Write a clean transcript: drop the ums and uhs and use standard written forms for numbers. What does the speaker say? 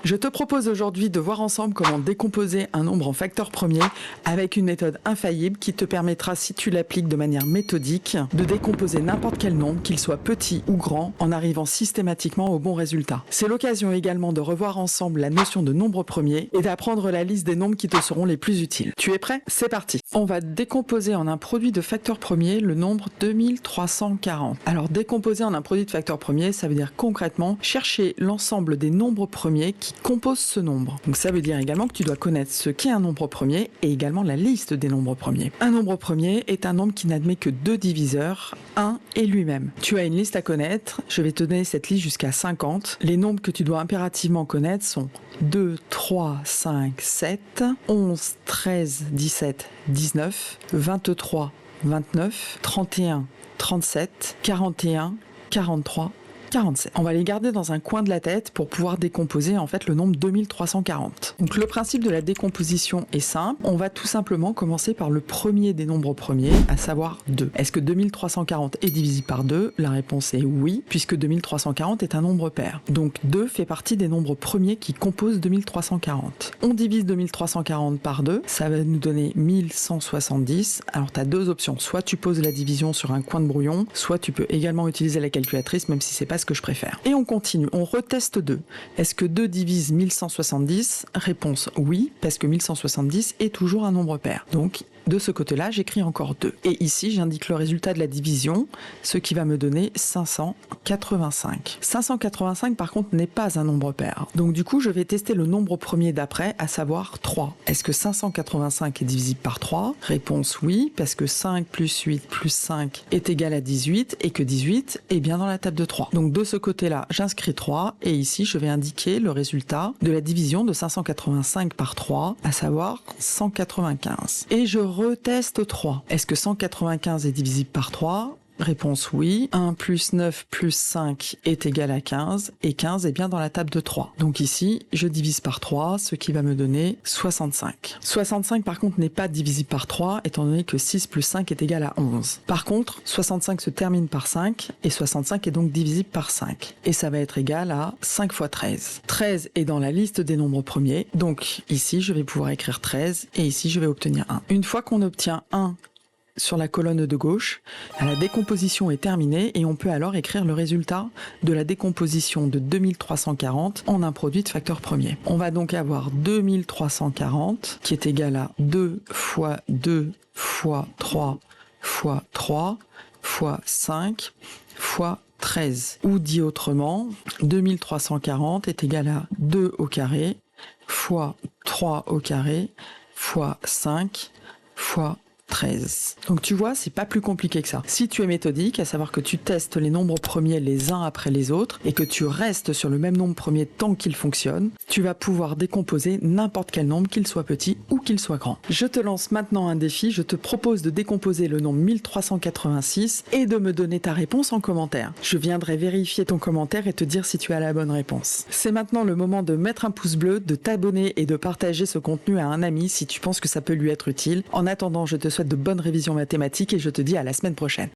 Je te propose aujourd'hui de voir ensemble comment décomposer un nombre en facteurs premiers avec une méthode infaillible qui te permettra, si tu l'appliques de manière méthodique, de décomposer n'importe quel nombre, qu'il soit petit ou grand, en arrivant systématiquement au bon résultat. C'est l'occasion également de revoir ensemble la notion de nombre premier et d'apprendre la liste des nombres qui te seront les plus utiles. Tu es prêt? C'est parti! On va décomposer en un produit de facteurs premiers le nombre 2340. Alors décomposer en un produit de facteurs premiers, ça veut dire concrètement chercher l'ensemble des nombres premiers qui composent ce nombre. Donc ça veut dire également que tu dois connaître ce qu'est un nombre premier et également la liste des nombres premiers. Un nombre premier est un nombre qui n'admet que deux diviseurs, 1 et lui-même. Tu as une liste à connaître, je vais te donner cette liste jusqu'à 50. Les nombres que tu dois impérativement connaître sont 2, 3, 5, 7, 11, 13, 17, 19, 23, 29, 31, 37, 41, 43, 47. On va les garder dans un coin de la tête pour pouvoir décomposer en fait le nombre 2340. Donc le principe de la décomposition est simple. On va tout simplement commencer par le premier des nombres premiers, à savoir 2. Est-ce que 2340 est divisible par 2? La réponse est oui, puisque 2340 est un nombre pair. Donc 2 fait partie des nombres premiers qui composent 2340. On divise 2340 par 2, ça va nous donner 1170. Alors tu as deux options, soit tu poses la division sur un coin de brouillon, soit tu peux également utiliser la calculatrice, même si c'est pas ce que je préfère. Et on continue, on reteste 2. Est-ce que 2 divise 1170? Réponse oui, parce que 1170 est toujours un nombre pair. Donc de ce côté-là, j'écris encore 2. Et ici, j'indique le résultat de la division, ce qui va me donner 585. 585, par contre, n'est pas un nombre pair. Donc du coup, je vais tester le nombre premier d'après, à savoir 3. Est-ce que 585 est divisible par 3? Réponse oui, parce que 5 plus 8 plus 5 est égal à 18, et que 18 est bien dans la table de 3. Donc de ce côté-là, j'inscris 3, et ici, je vais indiquer le résultat de la division de 585 par 3, à savoir 195. Et je reteste 3. Est-ce que 195 est divisible par 3? Réponse oui. 1 plus 9 plus 5 est égal à 15 et 15 est bien dans la table de 3. Donc ici, je divise par 3, ce qui va me donner 65. 65 par contre n'est pas divisible par 3 étant donné que 6 plus 5 est égal à 11. Par contre, 65 se termine par 5 et 65 est donc divisible par 5. Et ça va être égal à 5 fois 13. 13 est dans la liste des nombres premiers. Donc ici, je vais pouvoir écrire 13 et ici, je vais obtenir 1. Une fois qu'on obtient 1 sur la colonne de gauche, la décomposition est terminée et on peut alors écrire le résultat de la décomposition de 2340 en un produit de facteurs premiers. On va donc avoir 2340 qui est égal à 2 fois 2 fois 3 fois 3 fois 5 fois 13. Ou dit autrement, 2340 est égal à 2 au carré fois 3 au carré fois 5 fois 13. Donc tu vois, c'est pas plus compliqué que ça. Si tu es méthodique, à savoir que tu testes les nombres premiers les uns après les autres et que tu restes sur le même nombre premier tant qu'il fonctionne, tu vas pouvoir décomposer n'importe quel nombre, qu'il soit petit ou qu'il soit grand. Je te lance maintenant un défi, je te propose de décomposer le nombre 1386 et de me donner ta réponse en commentaire. Je viendrai vérifier ton commentaire et te dire si tu as la bonne réponse. C'est maintenant le moment de mettre un pouce bleu, de t'abonner et de partager ce contenu à un ami si tu penses que ça peut lui être utile. En attendant, je te souhaite de bonnes révisions mathématiques et je te dis à la semaine prochaine.